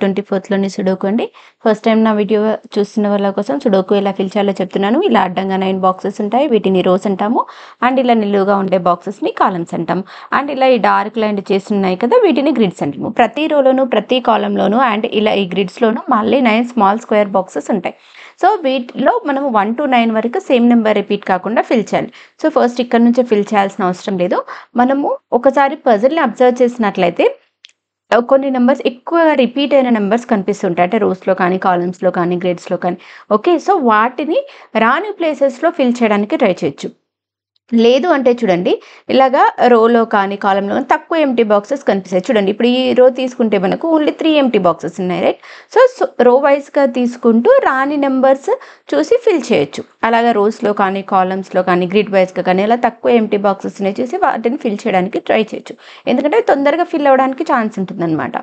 24th sudoku అండి. First time నా video చూస్తున్న వాళ్ళ కోసం సుడోకు ఎలా ఫిల్ చేయాలో చెప్తున్నాను. ఇలా అడ్డంగా 9 బాక్సెస్ ఉంటాయి. వీటిని రోస్ అంటాము. అండ్ ఇలా నిలువుగా ఉండే బాక్సెస్ని కాలమ్స్ అంటాం. అండ్ ఇలా ఈ డార్క్ లైన్ చేస్తున్నాయి కదా, వీటిని గ్రిడ్స్ అంటాము. ప్రతి రోలోను ప్రతి కాలంలోను అండ్ ఇలా ఈ గ్రిడ్స్లోను మళ్ళీ 9 స్మాల్ స్క్వేర్ బాక్సెస్ ఉంటాయి. సో వీటిలో మనము 1 to 9 వరకు సేమ్ నెంబర్ రిపీట్ కాకుండా ఫిల్ చేయాలి. సో ఫస్ట్ ఇక్కడ నుంచే ఫిల్ చేయాల్సిన అవసరం లేదు. మనము ఒకసారి పజిల్ని అబ్జర్వ్ చేసినట్లయితే కొన్ని నెంబర్స్ ఎక్కువగా రిపీట్ అయిన నెంబర్స్ కనిపిస్తుంటాయి. అంటే రోస్‌లో కానీ, కాలమ్స్‌లో కానీ, గ్రిడ్స్‌లో కానీ. ఓకే. సో వాటిని రాని ప్లేసెస్‌లో ఫిల్ చేయడానికి ట్రై చేయొచ్చు. లేదు అంటే చూడండి, ఇలాగా రోలో కానీ, కాలమ్‌లో కానీ తక్కువ ఎంప్టీ బాక్సెస్ కనిపిస్తాయి. చూడండి, ఇప్పుడు ఈ రో తీసుకుంటే మనకు ఓన్లీ 3 ఎంప్టీ బాక్సెస్ ఉన్నాయి, రైట్? సో రో వైస్‌గా తీసుకుంటూ రాని నెంబర్స్ చూసి ఫిల్ చేయొచ్చు. అలాగా రోస్‌లో కానీ, కాలమ్స్‌లో కానీ, గ్రిడ్ వైస్‌గా కానీ ఇలా తక్కువ ఎంప్టీ బాక్సెస్‌ని చూసి వాటిని ఫిల్ చేయడానికి ట్రై చేయొచ్చు. ఎందుకంటే తొందరగా ఫిల్ అవ్వడానికి ఛాన్స్ ఉంటుందన్నమాట.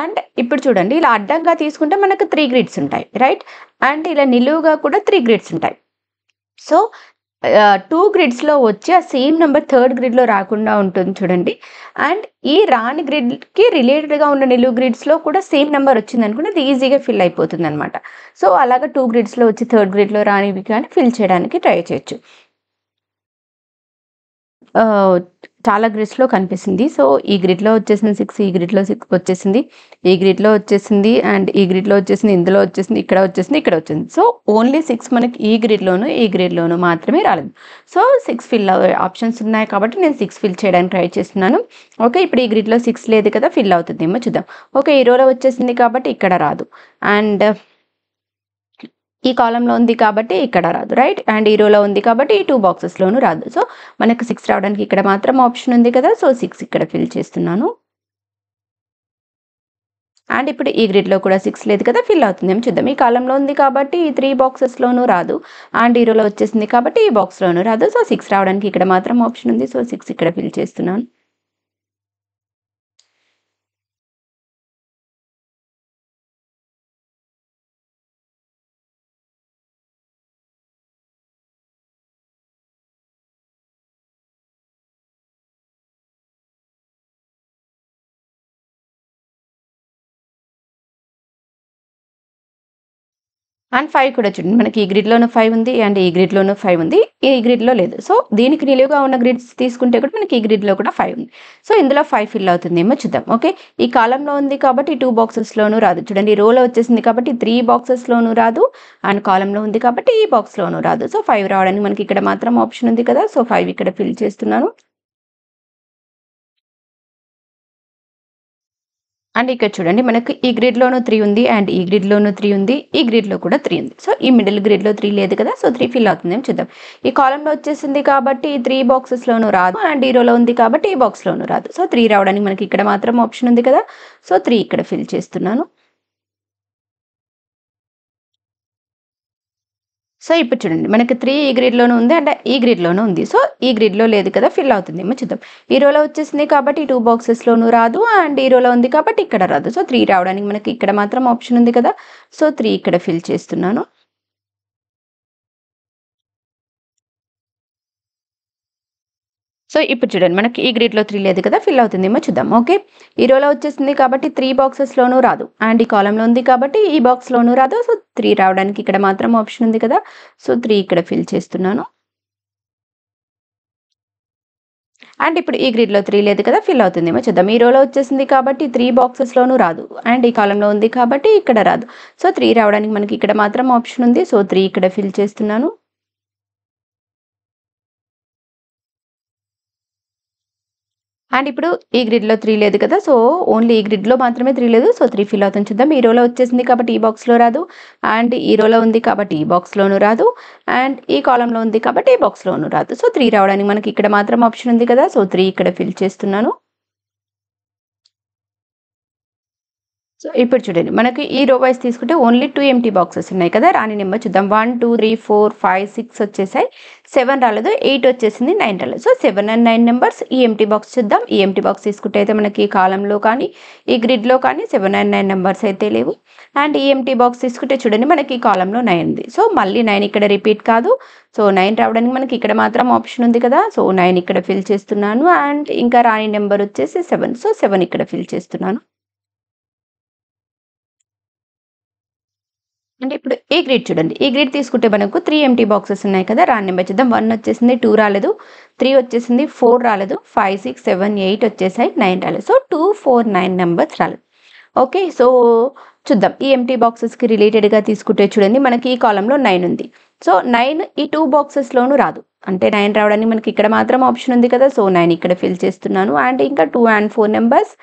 అండ్ ఇప్పుడు చూడండి, ఇలా అడ్డంగా తీసుకుంటే మనకు 3 గ్రిడ్స్ ఉంటాయి, రైట్? అండ్ ఇలా నిలువుగా కూడా 3 గ్రిడ్స్ ఉంటాయి. సో 2 గ్రిడ్స్‌లో వచ్చి ఆ సేమ్ నెంబర్ థర్డ్ గ్రిడ్‌లో రాకుండా ఉంటుంది చూడండి. అండ్ ఈ రాని గ్రిడ్‌కి రిలేటెడ్‌గా ఉన్న నిలువు గ్రిడ్స్‌లో కూడా సేమ్ నెంబర్ వచ్చిందనుకోండి, అది ఈజీగా ఫిల్ అయిపోతుందనమాట. సో అలాగా 2 గ్రిడ్స్‌లో వచ్చి థర్డ్ గ్రిడ్‌లో రానివి కానీ ఫిల్ చేయడానికి ట్రై చేయొచ్చు. చాలా గ్రిడ్స్‌లో కనిపిస్తుంది. సో ఈ గ్రిడ్‌లో వచ్చేసింది 6, ఈ గ్రిడ్‌లో 6 వచ్చేసింది, ఈ గ్రిడ్‌లో వచ్చేసింది, అండ్ ఈ గ్రిడ్‌లో వచ్చేసింది, ఇందులో వచ్చేసింది, ఇక్కడ వచ్చేసింది, ఇక్కడ వచ్చింది. సో ఓన్లీ 6 మనకి ఈ గ్రిడ్‌లోను మాత్రమే రాలేదు. సో 6 ఫిల్ ఆప్షన్స్ ఉన్నాయి కాబట్టి నేను 6 ఫిల్ చేయడానికి ట్రై చేస్తున్నాను. ఓకే. ఇప్పుడు ఈ గ్రిడ్‌లో 6 లేదు కదా, ఫిల్ అవుతుందేమో చూద్దాం. ఓకే. ఈ రోలో వచ్చేసింది కాబట్టి ఇక్కడ రాదు. అండ్ ఈ కాలమ్‌లో ఉంది కాబట్టి ఇక్కడ రాదు, రైట్? అండ్ ఈ రోలో ఉంది కాబట్టి ఈ 2 బాక్సెస్‌లోనూ రాదు. సో మనకు 6 రావడానికి ఇక్కడ మాత్రం ఆప్షన్ ఉంది కదా, సో 6 ఇక్కడ ఫిల్ చేస్తున్నాను. అండ్ ఇప్పుడు ఈ గ్రిడ్‌లో కూడా 6 లేదు కదా, ఫిల్ అవుతుందేమో చూద్దాం. ఈ కాలమ్‌లో ఉంది కాబట్టి ఈ 3 బాక్సెస్‌లోనూ రాదు. అండ్ ఈ రోలో వచ్చేసింది కాబట్టి ఈ బాక్స్‌లోనూ రాదు. సో 6 రావడానికి ఇక్కడ మాత్రం ఆప్షన్ ఉంది. సో 6 ఇక్కడ ఫిల్ చేస్తున్నాను. అండ్ 5 కూడా చూడండి, మనకి ఈ గ్రిడ్‌లోనూ 5 ఉంది అండ్ ఈ గ్రిడ్‌లోనూ 5 ఉంది. ఈ గ్రిడ్‌లో లేదు. సో దీనికి నిలువుగా ఉన్న గ్రిడ్స్ తీసుకుంటే కూడా మనకి ఈ గ్రిడ్‌లో కూడా 5 ఉంది. సో ఇందులో 5 ఫిల్ అవుతుందేమో చూద్దాం. ఓకే. ఈ కాలమ్‌లో ఉంది కాబట్టి 2 బాక్సెస్‌లోనూ రాదు. చూడండి, ఈ రోలో వచ్చేసింది కాబట్టి 3 బాక్సెస్‌లోనూ రాదు. అండ్ కాలమ్‌లో ఉంది కాబట్టి ఈ బాక్స్‌లోనూ రాదు. సో 5 రావడానికి మనకి ఇక్కడ మాత్రం ఆప్షన్ ఉంది కదా, సో 5 ఇక్కడ ఫిల్ చేస్తున్నాను. అండ్ ఇక్కడ చూడండి, మనకు ఈ గ్రిడ్‌లోనూ 3 ఉంది అండ్ ఈ గ్రిడ్‌లోనూ 3 ఉంది. ఈ గ్రిడ్‌లో కూడా 3 ఉంది. సో ఈ మిడిల్ గ్రిడ్‌లో 3 లేదు కదా, సో 3 ఫిల్ అవుతుందేమో చూద్దాం. ఈ కాలమ్‌లో వచ్చేసింది కాబట్టి ఈ 3 బాక్సెస్‌లోనూ రాదు. అండ్ ఈ రోలో ఉంది కాబట్టి ఈ బాక్స్‌లోనూ రాదు. సో 3 రావడానికి మనకి ఇక్కడ మాత్రం ఆప్షన్ ఉంది కదా, సో 3 ఇక్కడ ఫిల్ చేస్తున్నాను. సో ఇప్పుడు చూడండి, మనకి 3 ఈ గ్రిడ్‌లోనూ ఉంది అండ్ ఈ గ్రిడ్‌లోనూ ఉంది. సో ఈ గ్రిడ్‌లో లేదు కదా, ఫిల్ అవుతుందేమో చూద్దాం. ఈ రోలో వచ్చేసింది కాబట్టి 2 బాక్సెస్‌లోనూ రాదు. అండ్ ఈ రోలో ఉంది కాబట్టి ఇక్కడ రాదు. సో 3 రావడానికి మనకి ఇక్కడ మాత్రం ఆప్షన్ ఉంది కదా, సో 3 ఇక్కడ ఫిల్ చేస్తున్నాను. సో ఇప్పుడు చూడండి, మనకి ఈ గ్రిడ్‌లో 3 లేదు కదా, ఫిల్ అవుతుందేమో చూద్దాం. ఓకే. ఈ రోలో వచ్చేసింది కాబట్టి 3 బాక్సెస్‌లోనూ రాదు. అండ్ ఈ కాలమ్‌లో ఉంది కాబట్టి ఈ బాక్స్‌లోనూ రాదు. సో 3 రావడానికి ఇక్కడ మాత్రం ఆప్షన్ ఉంది కదా, సో 3 ఇక్కడ ఫిల్ చేస్తున్నాను. అండ్ ఇప్పుడు ఈ గ్రిడ్‌లో 3 లేదు కదా, ఫిల్ అవుతుందేమో చూద్దాం. ఈ రోలో వచ్చేసింది కాబట్టి 3 బాక్సెస్‌లోనూ రాదు. అండ్ ఈ కాలమ్‌లో ఉంది కాబట్టి ఇక్కడ రాదు. సో 3 రావడానికి మనకి ఇక్కడ మాత్రం ఆప్షన్ ఉంది. సో 3 ఇక్కడ ఫిల్ చేస్తున్నాను. అండ్ ఇప్పుడు ఈ గ్రిడ్‌లో 3 లేదు కదా, సో ఓన్లీ ఈ గ్రిడ్‌లో మాత్రమే 3 లేదు. సో 3 ఫిల్ అవుతుంది చూద్దాం. ఈ రోలో వచ్చేసింది కాబట్టి ఈ బాక్స్‌లో రాదు. అండ్ ఈ రోలో ఉంది కాబట్టి ఈ బాక్స్‌లోనూ రాదు. అండ్ ఈ కాలమ్‌లో ఉంది కాబట్టి ఈ బాక్స్‌లోనూ రాదు. సో 3 రావడానికి మనకి ఇక్కడ మాత్రం ఆప్షన్ ఉంది కదా, సో 3 ఇక్కడ ఫిల్ చేస్తున్నాను. సో ఇప్పుడు చూడండి, మనకి ఈ రో వైస్ తీసుకుంటే ఓన్లీ 2 ఎంప్టీ బాక్సెస్ ఉన్నాయి కదా, రాని నెంబర్ చూద్దాం. 1, 2, 3, 4, 5, 6 వచ్చేసాయి. 7 రాలేదు, 8 వచ్చేసింది, 9 రాలేదు. సో 7 అండ్ 9 నెంబర్స్ ఈ ఎంప్టీ బాక్స్ చూద్దాం. ఈ ఎంప్టీ బాక్స్ తీసుకుంటే అయితే మనకి ఈ కాలంలో కానీ ఈ గ్రిడ్‌లో కానీ 7 అండ్ 9 నెంబర్స్ అయితే లేవు. అండ్ ఈ ఎంప్టీ బాక్స్ తీసుకుంటే చూడండి, మనకి ఈ కాలంలో 9 ఉంది. సో మళ్ళీ 9 ఇక్కడ రిపీట్ కాదు. సో 9 రావడానికి మనకి ఇక్కడ మాత్రం ఆప్షన్ ఉంది కదా, సో 9 ఇక్కడ ఫిల్ చేస్తున్నాను. అండ్ ఇంకా రాని నెంబర్ వచ్చేసి 7. సో 7 ఇక్కడ ఫిల్ చేస్తున్నాను. అంటే ఇప్పుడు ఈ గ్రిడ్ చూడండి. ఈ గ్రిడ్ తీసుకుంటే మనకు 3 ఎంప్టీ బాక్సెస్ ఉన్నాయి కదా! రాండ్ నెంబర్ చూద్దాం. 1 వచ్చేసింది, 2 రాలేదు, 3 వచ్చేసింది, 4 రాలేదు, 5, 6, 7, 8 వచ్చేసాయి, 9 రాలేదు. సో 2, 4, 9 నెంబర్స్ రాలేదు. ఓకే. సో చూద్దాం. ఈ ఎంప్టీ బాక్సెస్‌కి రిలేటెడ్‌గా తీసుకుంటే చూడండి మనకి ఈ కాలమ్‌లో 9 ఉంది. సో 9 ఈ 2 బాక్సెస్‌లోనూ రాదు. అంటే 9 రావడానికి మనకి ఇక్కడ మాత్రం ఆప్షన్ ఉంది కదా! సో 9 ఇక్కడ ఫిల్ చేస్తున్నాను. అండ్ ఇంకా 2 and 4 numbers.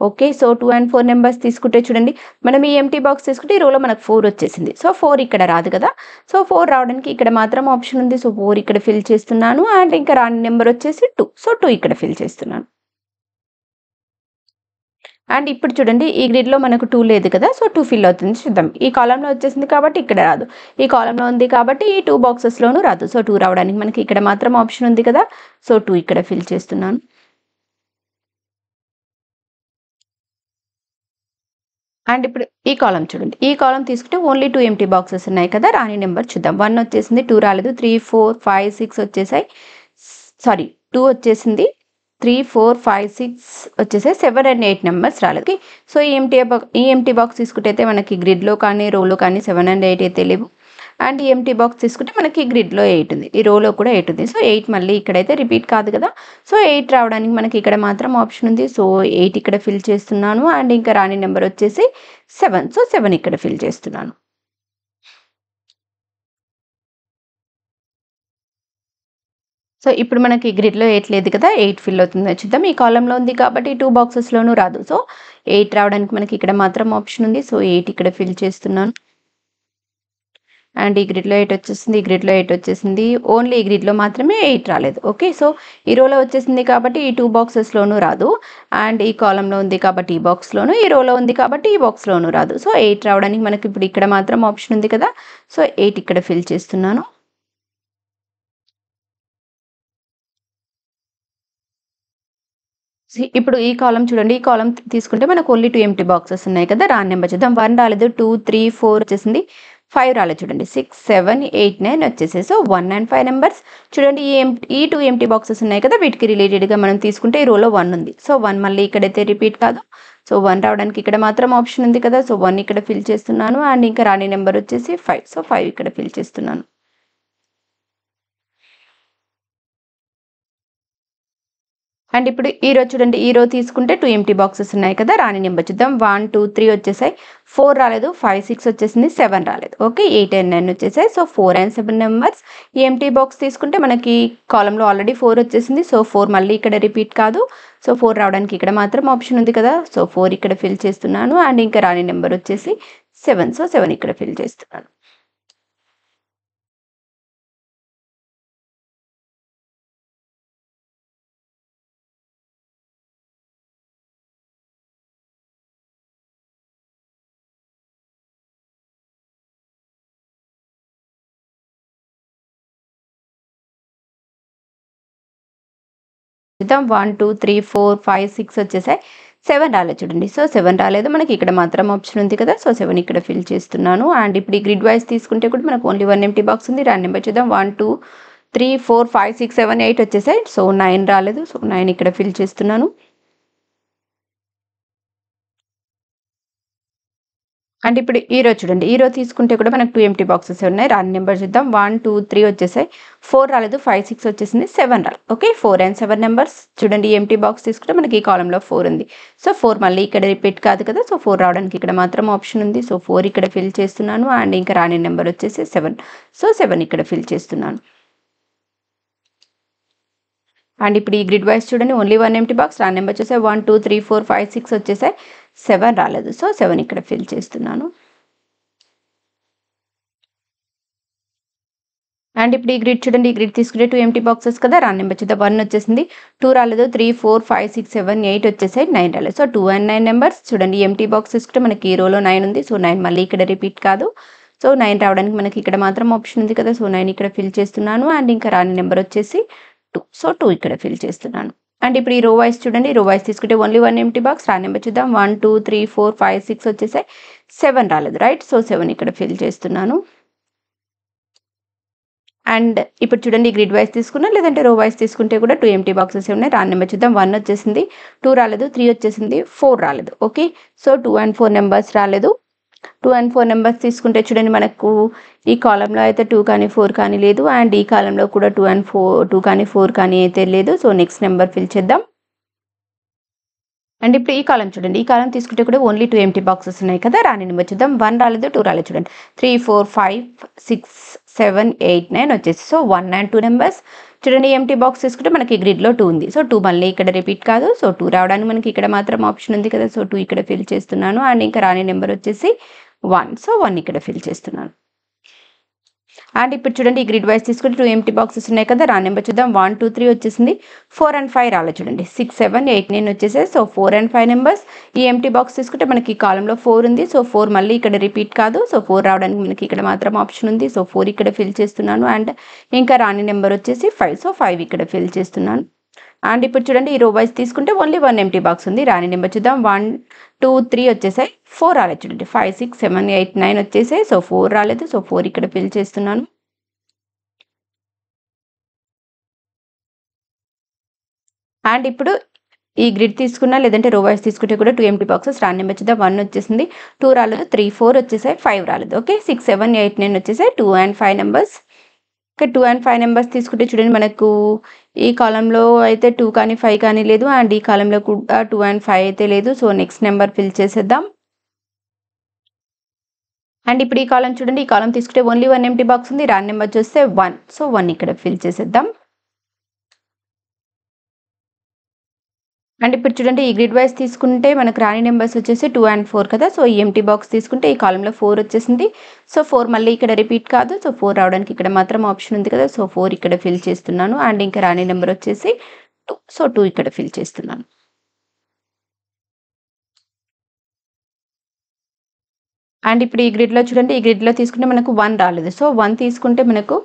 Okay. So 2 and 4 numbers తీసుకుంటే చూడండి మనం ఈ ఎంప్టీ బాక్స్ తీసుకుంటే ఈ రోలో మనకు 4 వచ్చేసింది. సో 4 ఇక్కడ రాదు కదా! సో 4 రావడానికి ఇక్కడ మాత్రం ఆప్షన్ ఉంది. సో 4 ఇక్కడ ఫిల్ చేస్తున్నాను. అండ్ ఇంకా రాని నెంబర్ వచ్చేసి 2. సో 2 ఇక్కడ ఫిల్ చేస్తున్నాను. అండ్ ఇప్పుడు చూడండి ఈ గ్రిడ్‌లో మనకు 2 లేదు కదా! సో 2 ఫిల్ అవుతుంది. చూద్దాం. ఈ కాలమ్‌లో వచ్చేసింది కాబట్టి ఇక్కడ రాదు. ఈ కాలమ్‌లో ఉంది కాబట్టి ఈ 2 బాక్సెస్‌లోనూ రాదు. సో 2 రావడానికి మనకి ఇక్కడ మాత్రం ఆప్షన్ ఉంది కదా! సో 2 ఇక్కడ ఫిల్ చేస్తున్నాను. అండ్ ఇప్పుడు ఈ కాలమ్ చూడండి. ఈ కాలమ్ తీసుకుంటే ఓన్లీ 2 ఎంప్టీ బాక్సెస్ ఉన్నాయి కదా! రాని నెంబర్ చూద్దాం. 1 వచ్చేసింది, 2 రాలేదు, 3, 4, 5, 6 వచ్చేసాయి. సారీ 2 వచ్చేసింది, 3, 4, 5, 6 వచ్చేసాయి. 7 అండ్ 8 నెంబర్స్ రాలేదు. ఓకే. సో ఈ ఎంప్టీ బాక్స్ తీసుకుంటే అయితే మనకి గ్రిడ్‌లో కానీ, రోలో కానీ 7 అండ్ 8 అయితే లేవు. అండ్ ఈ ఎంప్టీ బాక్స్ తీసుకుంటే మనకి గ్రిడ్‌లో 8 ఉంది. ఈ రోలో కూడా 8 ఉంది. సో 8 మళ్ళీ ఇక్కడైతే రిపీట్ కాదు కదా! సో 8 రావడానికి మనకి ఇక్కడ మాత్రం ఆప్షన్ ఉంది. సో 8 ఇక్కడ ఫిల్ చేస్తున్నాను. అండ్ ఇంకా రాని నెంబర్ వచ్చేసి 7. సో 7 ఇక్కడ ఫిల్ చేస్తున్నాను. సో ఇప్పుడు మనకి గ్రిడ్‌లో 8 లేదు కదా! 8 ఫిల్ అవుతుందో చూద్దాం. ఈ కాలమ్‌లో ఉంది కాబట్టి 2 బాక్సెస్‌లోనూ రాదు. సో 8 రావడానికి మనకి ఇక్కడ మాత్రం ఆప్షన్ ఉంది. సో 8 ఇక్కడ ఫిల్ చేస్తున్నాను. అండ్ ఈ గ్రిడ్‌లో 8 వచ్చేసింది. ఈ గ్రిడ్‌లో 8 వచ్చేసింది. ఓన్లీ ఈ గ్రిడ్‌లో మాత్రమే 8 రాలేదు. ఓకే. సో ఈ రోలో వచ్చేసింది కాబట్టి ఈ 2 బాక్సెస్‌లోనూ రాదు. అండ్ ఈ కాలమ్‌లో ఉంది కాబట్టి ఈ బాక్స్‌లోను, ఈ రోలో ఉంది కాబట్టి ఈ బాక్స్‌లోనూ రాదు. సో 8 రావడానికి మనకి ఇప్పుడు ఇక్కడ మాత్రం ఆప్షన్ ఉంది కదా! సో 8 ఇక్కడ ఫిల్ చేస్తున్నాను. ఇప్పుడు ఈ కాలమ్ చూడండి. ఈ కాలమ్ తీసుకుంటే మనకు ఓన్లీ 2 ఎంప్టీ బాక్సెస్ ఉన్నాయి కదా! రాని నెంబర్ చూద్దాం. 1 రాలేదు, 2, 3, 4 వచ్చేసింది. 5 రాలేదు చూడండి. 6, 7, 8, 9 వచ్చేసాయి. సో 1 అండ్ 5 నెంబర్స్ చూడండి. ఈ 2 ఎంప్టీ బాక్సెస్ ఉన్నాయి కదా! వీటికి రిలేటెడ్‌గా మనం తీసుకుంటే ఈ రోలో 1 ఉంది. సో 1 మళ్ళీ ఇక్కడైతే రిపీట్ కాదు. సో 1 రావడానికి ఇక్కడ మాత్రం ఆప్షన్ ఉంది కదా! సో 1 ఇక్కడ ఫిల్ చేస్తున్నాను. అండ్ ఇంకా రాని నెంబర్ వచ్చేసి 5. సో 5 ఇక్కడ ఫిల్ చేస్తున్నాను. అండ్ ఇప్పుడు ఈ రో చూడండి. ఈ రో తీసుకుంటే 2 ఎంప్టీ బాక్సెస్ ఉన్నాయి కదా! రాని నెంబర్ చూద్దాం. 1, 2, 3 వచ్చేసాయి. 4 రాలేదు, 5, 6 వచ్చేసింది, 7 రాలేదు. ఓకే. 8 అండ్ 9 వచ్చేసాయి. So 4 and 7 numbers. ఈ ఎంప్టీ బాక్స్ తీసుకుంటే మనకి కాలమ్‌లో ఆల్రెడీ 4 వచ్చేసింది. సో 4 మళ్ళీ ఇక్కడ రిపీట్ కాదు. సో 4 రావడానికి ఇక్కడ మాత్రం ఆప్షన్ ఉంది కదా! సో 4 ఇక్కడ ఫిల్ చేస్తున్నాను. అండ్ ఇంకా రాని నెంబర్ వచ్చేసి 7. సో 7 ఇక్కడ ఫిల్ చేస్తున్నాను. చూద్దాం. 1, 2, 3, 4, 5, 6 వచ్చేసాయి. 7 రాలేదు చూడండి. సో 7 రాలేదు. మనకి ఇక్కడ మాత్రం ఆప్షన్ ఉంది కదా! సో 7 ఇక్కడ ఫిల్ చేస్తున్నాను. అండ్ ఇప్పుడు ఈ గ్రిడ్ వైస్ తీసుకుంటే కూడా మనకు ఓన్లీ 1 ఎంప్టీ బాక్స్ ఉంది. రాని నెంబర్ చూద్దాం. 1, 2, 3, 4, 5, 6, 7, 8 వచ్చేసాయి. సో 9 రాలేదు. సో 9 ఇక్కడ ఫిల్ చేస్తున్నాను. అండ్ ఇప్పుడు ఈ రో చూడండి. ఈ రో తీసుకుంటే కూడా మనకు 2 ఎంప్టీ బాక్సెస్ ఉన్నాయి. రాని నెంబర్ చూద్దాం. 1, 2, 3 వచ్చేసాయి. 4 రాలేదు, 5, 6 వచ్చేసింది, 7 రాలేదు. ఓకే. 4 అండ్ 7 నెంబర్స్ చూడండి. ఎంప్టీ బాక్స్ తీసుకుంటే మనకి ఈ కాలమ్‌లో 4 ఉంది. సో 4 మళ్ళీ ఇక్కడ రిపీట్ కాదు కదా! సో 4 రావడానికి ఇక్కడ మాత్రం ఆప్షన్ ఉంది. సో 4 ఇక్కడ ఫిల్ చేస్తున్నాను. అండ్ ఇంకా రాని నెంబర్ వచ్చేసి 7. సో 7 ఇక్కడ ఫిల్ చేస్తున్నాను. అండ్ ఇప్పుడు ఈ గ్రిడ్ వైస్ చూడండి. Only 1 empty box. రాని నెంబర్ వచ్చేసాయి 1, 2, 3, 4, 5, 6 వచ్చేసాయి. 7 రాలేదు. సో 7 ఇక్కడ ఫిల్ చేస్తున్నాను. అండ్ ఇప్పుడు ఈ గ్రిడ్ చూడండి. ఈ గ్రిడ్ తీసుకుంటే 2 ఎంప్టీ బాక్సెస్ కదా! రాని నెంబర్ చూద్దాం. 1 వచ్చేసింది, 2 రాలేదు, 3, 4, 5, 6, 7, 8 వచ్చేసాయి, 9 రాలేదు. సో 2 అండ్ 9 నెంబర్స్ చూడండి. ఎంప్టీ బాక్స్ తీసుకుంటే మనకి ఈ రోలో 9 ఉంది. సో 9 మళ్ళీ ఇక్కడ రిపీట్ కాదు. సో 9 రావడానికి మనకి ఇక్కడ మాత్రం ఆప్షన్ ఉంది కదా! సో 9 ఇక్కడ ఫిల్ చేస్తున్నాను. అండ్ ఇంకా రాని నెంబర్ వచ్చేసి 2. సో 2 ఇక్కడ ఫిల్ చేస్తున్నాను. అండ్ ఇప్పుడు ఈ రో వైస్ చూడండి. రో వైస్ తీసుకుంటే ఓన్లీ 1 ఎంప్టీ బాక్స్. రాని నెంబర్ చూద్దాం. 1, 2, 3, 4, 5, 6 వచ్చేసాయి. 7 రాలేదు. రైట్. సో 7 ఇక్కడ ఫిల్ చేస్తున్నాను. అండ్ ఇప్పుడు చూడండి గ్రిడ్ వైస్ తీసుకున్నా లేదంటే రో వైస్ తీసుకుంటే కూడా 2 ఎంప్టీ బాక్సెస్ ఉన్నాయి. రాని నెంబర్ చూద్దాం. 1 వచ్చేసింది, 2 రాలేదు, 3 వచ్చేసింది, 4 రాలేదు. ఓకే. సో 2 అండ్ 4 నెంబర్స్ రాలేదు. 2 అండ్ 4 నెంబర్స్ తీసుకుంటే చూడండి మనకు ఈ కాలంలో అయితే 2 కానీ 4 కానీ లేదు అండ్ ఈ కాలంలో కూడా 2 కానీ 4 కానీ అయితే లేదు. సో నెక్స్ట్ నెంబర్ ఫిల్ చేద్దాం. అండ్ ఇప్పుడు ఈ కాలం చూడండి. ఈ కాలం తీసుకుంటే కూడా ఓన్లీ 2 ఎంప్టీ బాక్సెస్ ఉన్నాయి కదా. రాని నెంబర్ చూద్దాం. 1 రాలేదు, 2 రాలేదు చూడండి. 3, 4, 5, 6, 7, 8, 9 వచ్చేసి. సో 1 అండ్ 2 నెంబర్స్ చూడండి. ఎంప్టీ బాక్స్ తీసుకుంటే మనకి గ్రిడ్లో 2 ఉంది. సో 2 మళ్ళీ ఇక్కడ రిపీట్ కాదు. సో 2 రావడానికి మనకి ఇక్కడ మాత్రం ఆప్షన్ ఉంది కదా. సో 2 ఇక్కడ ఫిల్ చేస్తున్నాను అండ్ ఇంకా రాని నెంబర్ వచ్చేసి 1. సో 1 ఇక్కడ ఫిల్ చేస్తున్నాను. అండ్ ఇప్పుడు చూడండి ఈ గ్రిడ్ వైస్ తీసుకుంటే 2 ఎంప్టీ బాక్సెస్ ఉన్నాయి కదా. రాని నెంబర్ చూద్దాం. 1, 2, 3 వచ్చేసింది. 4 అండ్ 5 రాలేదు చూడండి. 6, 7, 8, 9 వచ్చేసాయి. So 4 and 5 numbers. ఈ ఎంప్టీ బాక్స్ తీసుకుంటే మనకి ఈ కాలంలో 4 ఉంది. సో 4 మళ్ళీ ఇక్కడ రిపీట్ కాదు. సో 4 రావడానికి మనకి ఇక్కడ మాత్రం ఆప్షన్ ఉంది. సో 4 ఇక్కడ ఫిల్ చేస్తున్నాను అండ్ ఇంకా రాని నెంబర్ వచ్చేసి 5. సో 5 ఇక్కడ ఫిల్ చేస్తున్నాను. అండ్ ఇప్పుడు చూడండి ఈ రో వైస్ తీసుకుంటే ఓన్లీ 1 ఎంప్టీ బాక్స్ ఉంది. రాని నెంబర్ చూద్దాం. 1, 2, 3 వచ్చేసాయి. 4 రాలేదు చూడండి. 5, 6, 7, 8, 9 వచ్చేసాయి. సో 4 రాలేదు. సో 4 ఇక్కడ ఫిల్ చేస్తున్నాను. అండ్ ఇప్పుడు ఈ గ్రిడ్ తీసుకున్నా లేదంటే రో వైస్ తీసుకుంటే కూడా 2 ఎంప్టీ బాక్సెస్. రాని నెంబర్ చూద్దాం. 1 వచ్చేసింది. 2 రాలేదు. 3, 4 వచ్చేసాయి. 5 రాలేదు. ఓకే 6, 7, 8, 9 వచ్చేసాయి. 2 అండ్ 5 నెంబర్స్. ఇక 2 అండ్ 5 నెంబర్స్ తీసుకుంటే చూడండి మనకు ఈ కాలంలో అయితే 2 కానీ 5 కానీ లేదు అండ్ ఈ కాలంలో కూడా 2 అండ్ 5 అయితే లేదు. సో నెక్స్ట్ నెంబర్ ఫిల్ చేసేద్దాం. అండ్ ఇప్పుడు ఈ కాలం చూడండి. ఈ కాలం తీసుకుంటే ఓన్లీ 1 ఎంప్టీ బాక్స్ ఉంది. రాని నెంబర్ చూస్తే 1. సో 1 ఇక్కడ ఫిల్ చేసేద్దాం. అండ్ ఇప్పుడు చూడండి ఈ గ్రిడ్ వైస్ తీసుకుంటే మనకు రాని నెంబర్స్ వచ్చేసి 2 అండ్ 4 కదా. సో ఈ ఎంప్టీ బాక్స్ తీసుకుంటే ఈ కాలంలో 4 వచ్చేసింది. సో 4 మళ్ళీ ఇక్కడ రిపీట్ కాదు. సో 4 రావడానికి ఇక్కడ మాత్రం ఆప్షన్ ఉంది కదా. సో 4 ఇక్కడ ఫిల్ చేస్తున్నాను అండ్ ఇంకా రాని నెంబర్ వచ్చేసి 2. సో 2 ఇక్కడ ఫిల్ చేస్తున్నాను. అండ్ ఇప్పుడు ఈ గ్రిడ్లో చూడండి. ఈ గ్రిడ్లో తీసుకుంటే మనకు 1 రాలేదు. సో 1 తీసుకుంటే మనకు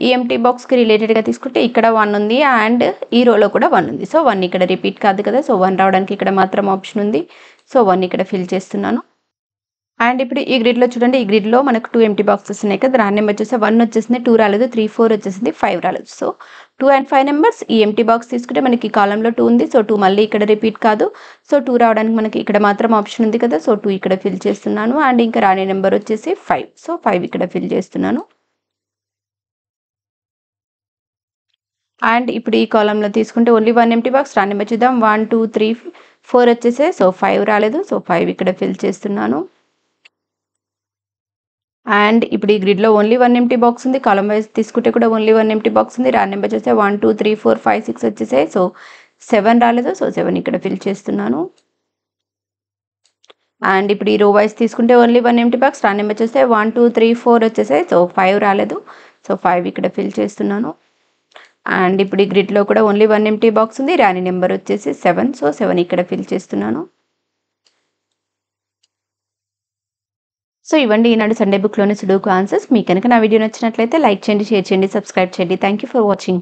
ఈ ఎంప్టీ బాక్స్కి రిలేటెడ్గా తీసుకుంటే ఇక్కడ 1 ఉంది అండ్ ఈ రోలో కూడా 1 ఉంది. సో 1 ఇక్కడ రిపీట్ కాదు కదా. సో 1 రావడానికి ఇక్కడ మాత్రం ఆప్షన్ ఉంది. సో 1 ఇక్కడ ఫిల్ చేస్తున్నాను. అండ్ ఇప్పుడు ఈ గ్రిడ్లో చూడండి. ఈ గ్రిడ్లో మనకు 2 ఎంప్టీ బాక్సెస్ ఉన్నాయి కదా. రాని నెంబర్ చూస్తే 1 వచ్చేసింది. 2 రాలేదు. 3, 4 వచ్చేసింది. 5 రాలేదు. So 2 and 5 numbers. ఈ ఎంప్టీ బాక్స్ తీసుకుంటే మనకి ఈ కాలంలో 2 ఉంది. సో 2 మళ్ళీ ఇక్కడ రిపీట్ కాదు. సో 2 రావడానికి మనకి ఇక్కడ మాత్రం ఆప్షన్ ఉంది కదా. సో 2 ఇక్కడ ఫిల్ చేస్తున్నాను అండ్ ఇంకా రాని నెంబర్ వచ్చేసి 5. సో 5 ఇక్కడ ఫిల్ చేస్తున్నాను. అండ్ ఇప్పుడు ఈ కాలంలో తీసుకుంటే ఓన్లీ 1 ఎంప్టీ బాక్స్. రాని నెంబర్ చూద్దాం. 1, 2, 3, 4 వచ్చేసాయి. సో 5 రాలేదు. సో 5 ఇక్కడ ఫిల్ చేస్తున్నాను. అండ్ ఇప్పుడు ఈ గ్రిడ్లో ఓన్లీ 1 ఎంప్టీ బాక్స్ ఉంది. కాలం వైజ్ తీసుకుంటే కూడా ఓన్లీ 1 ఎంప్టీ బాక్స్ ఉంది. రాని నెంబర్ చూస్తే 1, 2, 3, 4, 5, 6 వచ్చేసాయి. సో 7 రాలేదు. సో 7 ఇక్కడ ఫిల్ చేస్తున్నాను. అండ్ ఇప్పుడు ఈ రో వైజ్ తీసుకుంటే ఓన్లీ 1 ఎంప్టీ బాక్స్. రాని నెంబర్ చూస్తే 1, 2, 3, 4 వచ్చేసాయి. సో 5 రాలేదు. సో 5 ఇక్కడ ఫిల్ చేస్తున్నాను. అండ్ ఇప్పుడు ఈ గ్రిడ్లో కూడా ఓన్లీ 1 ఎంప్టీ బాక్స్ ఉంది. రాని నెంబర్ వచ్చేసి 7. సో 7 ఇక్కడ ఫిల్ చేస్తున్నాను. సో ఇవ్వండి ఈనాడు సండే బుక్లోని సుడోకు ఆన్సర్స్. మీకు కనుక నా వీడియో నచ్చినట్లయితే లైక్ చేయండి, షేర్ చేయండి, సబ్స్క్రైబ్ చేయండి. Thank you for watching.